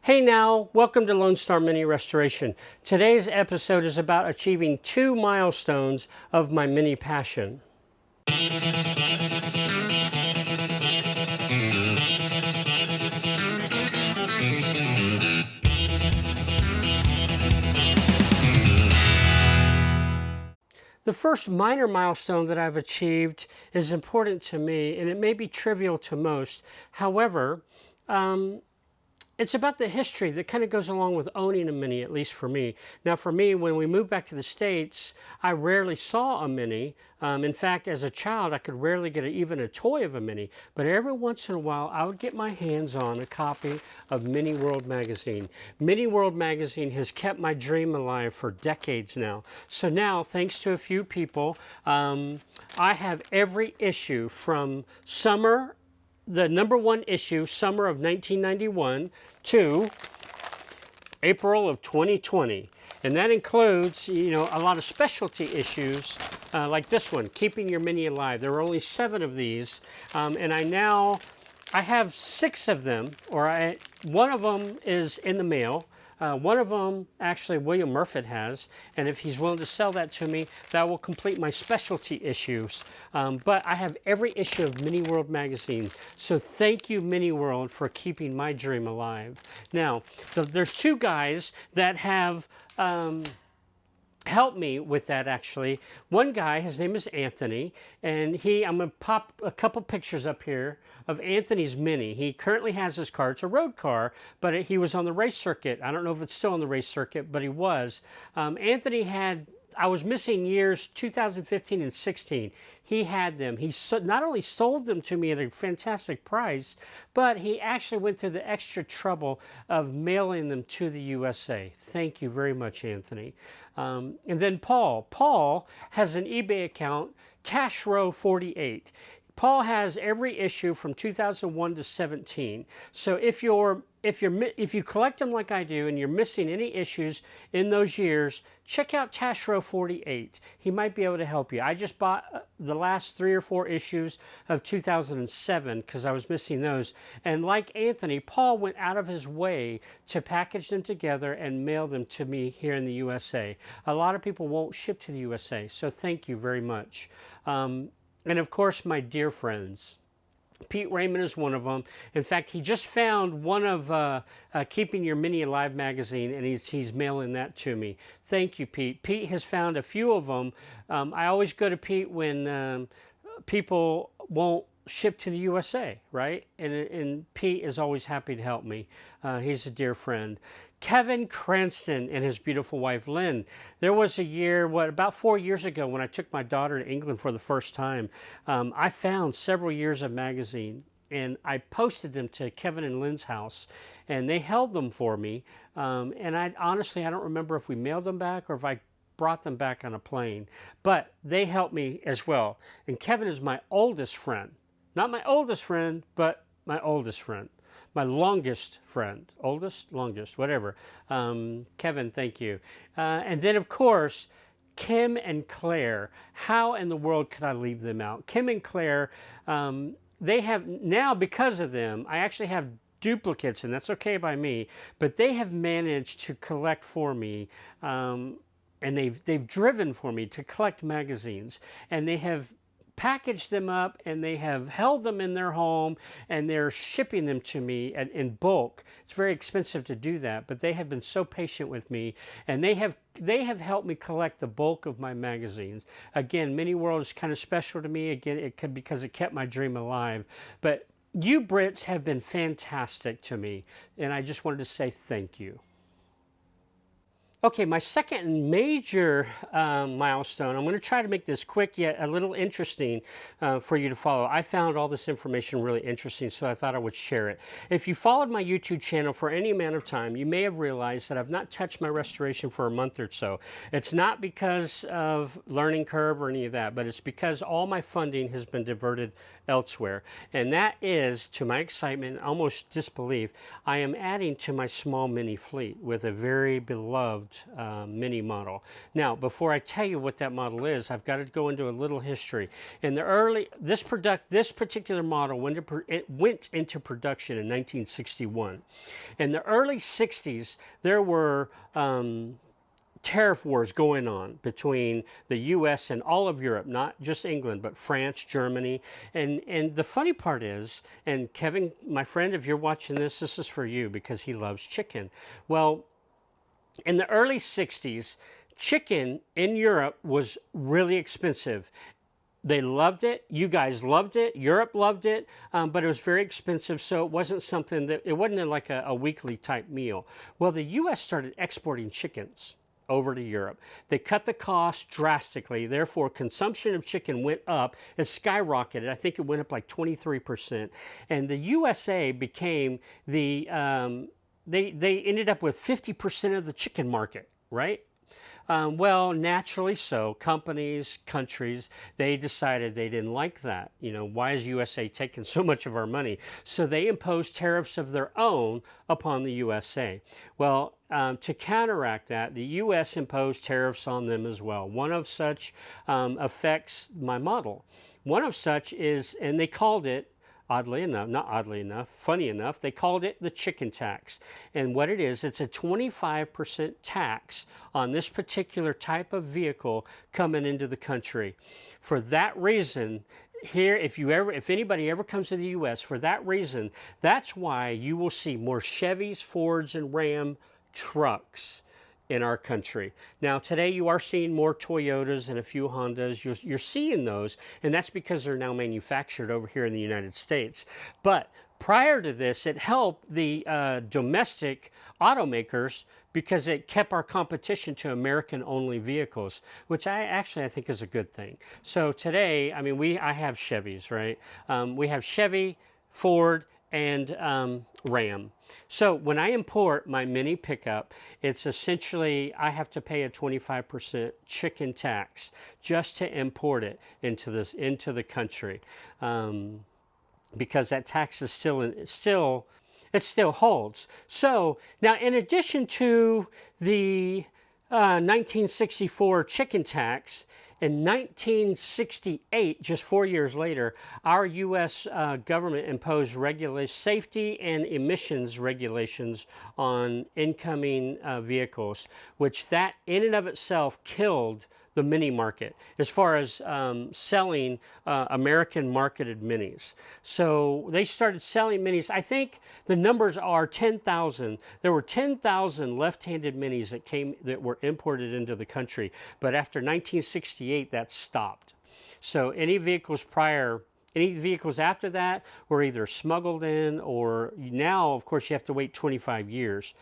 Hey now, welcome to Lone Star Mini Restoration. Today's episode is about achieving 2 milestones of my mini passion. The first minor milestone that I've achieved is important to me, and it may be trivial to most. However, it's about the history that kind of goes along with owning a Mini, at least for me. Now, for me, when we moved back to the States, I rarely saw a Mini. In fact, as a child, I could rarely get even a toy of a Mini. But every once in a while, I would get my hands on a copy of Mini World Magazine. Mini World Magazine has kept my dream alive for decades now. So now, thanks to a few people, I have every issue from the #1 issue, summer of 1991, to April of 2020. And that includes, a lot of specialty issues like this one, Keeping Your Mini Alive. There were only 7 of these, and I have 6 of them, one of them is in the mail. One of them, actually, William Murfitt has, and if he's willing to sell that to me, that will complete my specialty issues. But I have every issue of Mini World Magazine, so thank you, Mini World, for keeping my dream alive. Now, there's 2 guys that have help me with that, actually. One guy, his name is Anthony, and I'm going to pop a couple pictures up here of Anthony's Mini. He currently has his car. It's a road car, but he was on the race circuit. I don't know if it's still on the race circuit, but he was. Anthony I was missing years 2015 and 16. He had them. He not only sold them to me at a fantastic price, but he actually went through the extra trouble of mailing them to the USA. Thank you very much, Anthony. And then Paul. Paul has an eBay account, Tashrow48. Paul has every issue from 2001 to 17. So if you collect them like I do and you're missing any issues in those years, check out Tashrow48. He might be able to help you. I just bought the last 3 or 4 issues of 2007 because I was missing those. And like Anthony, Paul went out of his way to package them together and mail them to me here in the USA. A lot of people won't ship to the USA, so thank you very much. And of course, my dear friends. Pete Raymond is one of them. In fact, he just found one of Keeping Your Mini Alive magazine, and he's mailing that to me. Thank you, Pete. Pete has found a few of them. I always go to Pete when people won't ship to the USA, right? And Pete is always happy to help me. He's a dear friend. Kevin Cranston and his beautiful wife, Lynn. There was a year, about 4 years ago, when I took my daughter to England for the first time, I found several years of magazine, and I posted them to Kevin and Lynn's house, and they held them for me. And honestly, I don't remember if we mailed them back or if I brought them back on a plane, but they helped me as well. And Kevin is my oldest friend. Not my oldest friend, but my oldest friend. My longest friend, oldest, longest, whatever. Kevin, thank you. And then, of course, Kim and Claire. How in the world could I leave them out? Kim and Claire, they have, now because of them, I actually have duplicates, and that's okay by me, but they have managed to collect for me, and they've driven for me to collect magazines, and they have packaged them up, and they have held them in their home, and they're shipping them to me in bulk. It's very expensive to do that, but they have been so patient with me, and they have helped me collect the bulk of my magazines. Again, Mini World is kind of special to me. Again, because it kept my dream alive. But you Brits have been fantastic to me, and I just wanted to say thank you. Okay, my second major milestone, I'm going to try to make this quick yet a little interesting for you to follow. I found all this information really interesting, so I thought I would share it. If you followed my YouTube channel for any amount of time, you may have realized that I've not touched my restoration for a month or so. It's not because of learning curve or any of that, but it's because all my funding has been diverted elsewhere. And that is, to my excitement, almost disbelief, I am adding to my small mini fleet with a very beloved loved Mini model. Now, before I tell you what that model is, I've got to go into a little history. In the early, this particular model it went into production in 1961. In the early 60s, there were tariff wars going on between the U.S. and all of Europe, not just England, but France, Germany. And the funny part is, and Kevin, my friend, if you're watching this is for you because he loves chicken. Well, in the early 60s, chicken in Europe was really expensive. They loved it. You guys loved it. Europe loved it, but it was very expensive. So it wasn't something that, it wasn't like a weekly type meal. Well, the U.S. started exporting chickens over to Europe. They cut the cost drastically. Therefore, consumption of chicken went up. It skyrocketed. I think it went up like 23%. And the USA became the, they ended up with 50% of the chicken market, right? Well, naturally so. Companies, countries, they decided they didn't like that. You know, why is USA taking so much of our money? So they imposed tariffs of their own upon the USA. Well, to counteract that, the U.S. imposed tariffs on them as well. One of such affects my model. One of such is, and they called it, oddly enough, not oddly enough, funny enough, they called it the chicken tax. And what it is, it's a 25% tax on this particular type of vehicle coming into the country. For that reason, here, if anybody ever comes to the U.S. for that reason, that's why you will see more Chevys, Fords, and Ram trucks in our country. Now, today you are seeing more Toyotas and a few Hondas. You're seeing those, and that's because they're now manufactured over here in the United States. But prior to this, it helped the domestic automakers because it kept our competition to American-only vehicles, which I think is a good thing. So today, I mean, I have Chevys, right? We have Chevy, Ford, and Ram. So when I import my mini pickup, it's essentially I have to pay a 25% chicken tax just to import it into the country, because that tax is it still holds. So now, in addition to the 1964 chicken tax, in 1968, just 4 years later, our U.S. Government imposed safety and emissions regulations on incoming vehicles, which that in and of itself killed the mini market as far as selling American marketed minis. So they started selling minis. I think the numbers are 10,000. There were 10,000 left-handed minis that were imported into the country, but after 1968 that stopped. So any vehicles after that were either smuggled in, or now of course you have to wait 25 years.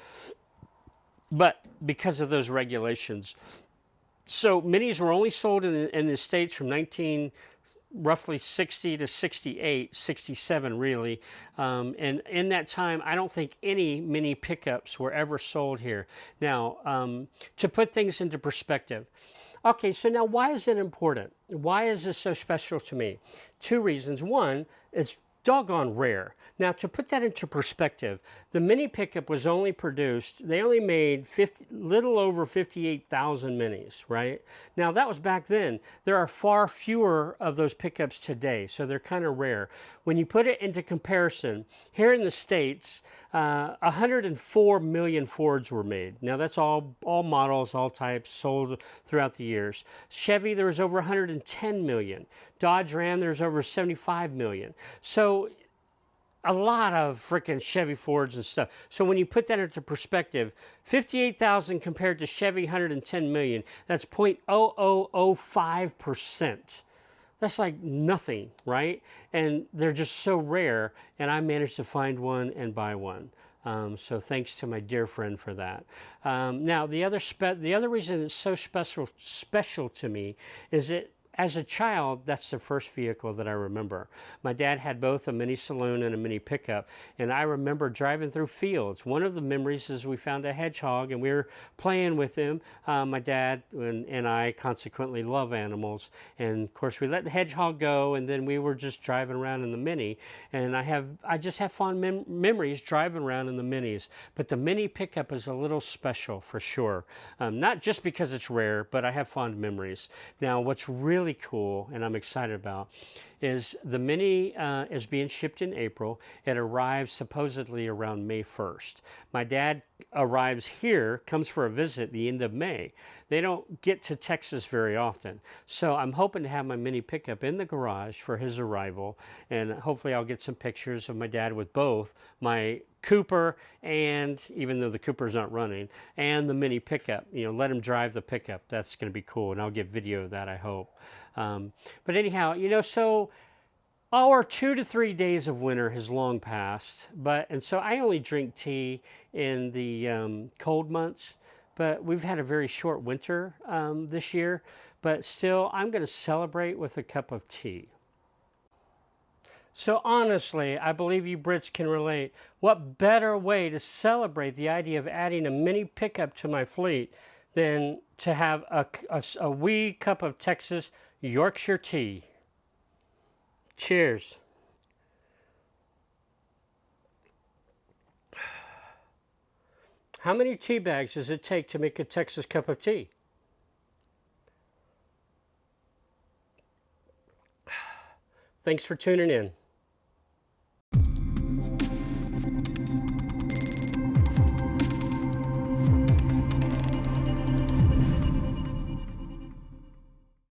But because of those regulations. So minis were only sold in the States from roughly 60 to 68, 67 really. And in that time, I don't think any mini pickups were ever sold here. Now, to put things into perspective, okay, so now why is it important? Why is this so special to me? Two reasons. One, it's doggone rare. Now, to put that into perspective, the mini pickup was only they only made little over 58,000 minis, right? Now, that was back then. There are far fewer of those pickups today, so they're kind of rare. When you put it into comparison, here in the States, 104 million Fords were made. Now, that's all models, all types, sold throughout the years. Chevy, there was over 110 million. Dodge Ram, there's over 75 million. So a lot of freaking Chevy Fords and stuff. So when you put that into perspective, 58,000 compared to Chevy 110 million, that's 0.0005%. That's like nothing, right? And they're just so rare, and I managed to find one and buy one. So thanks to my dear friend for that. Now, the other reason it's so special to me is it as a child, that's the first vehicle that I remember. My dad had both a mini saloon and a mini pickup, and I remember driving through fields. One of the memories is we found a hedgehog and we were playing with him. My dad and I consequently love animals, and of course we let the hedgehog go, and then we were just driving around in the mini. And I just have fond memories driving around in the minis. But the mini pickup is a little special for sure. Not just because it's rare, but I have fond memories. Now, what's really cool and I'm excited about is the Mini is being shipped in April. It arrives supposedly around May 1st. My dad arrives here, comes for a visit at the end of May. They don't get to Texas very often. So I'm hoping to have my Mini pickup in the garage for his arrival. And hopefully I'll get some pictures of my dad with both my Cooper, and even though the Cooper's not running, and the Mini pickup. You know, let him drive the pickup. That's going to be cool, and I'll get video of that, I hope. But anyhow, you know, so our 2 to 3 days of winter has long passed, and so I only drink tea in the cold months. But we've had a very short winter this year. But still, I'm going to celebrate with a cup of tea. So honestly, I believe you Brits can relate. What better way to celebrate the idea of adding a mini pickup to my fleet than to have a wee cup of Texas Yorkshire tea? Cheers. How many tea bags does it take to make a Texas cup of tea? Thanks for tuning in.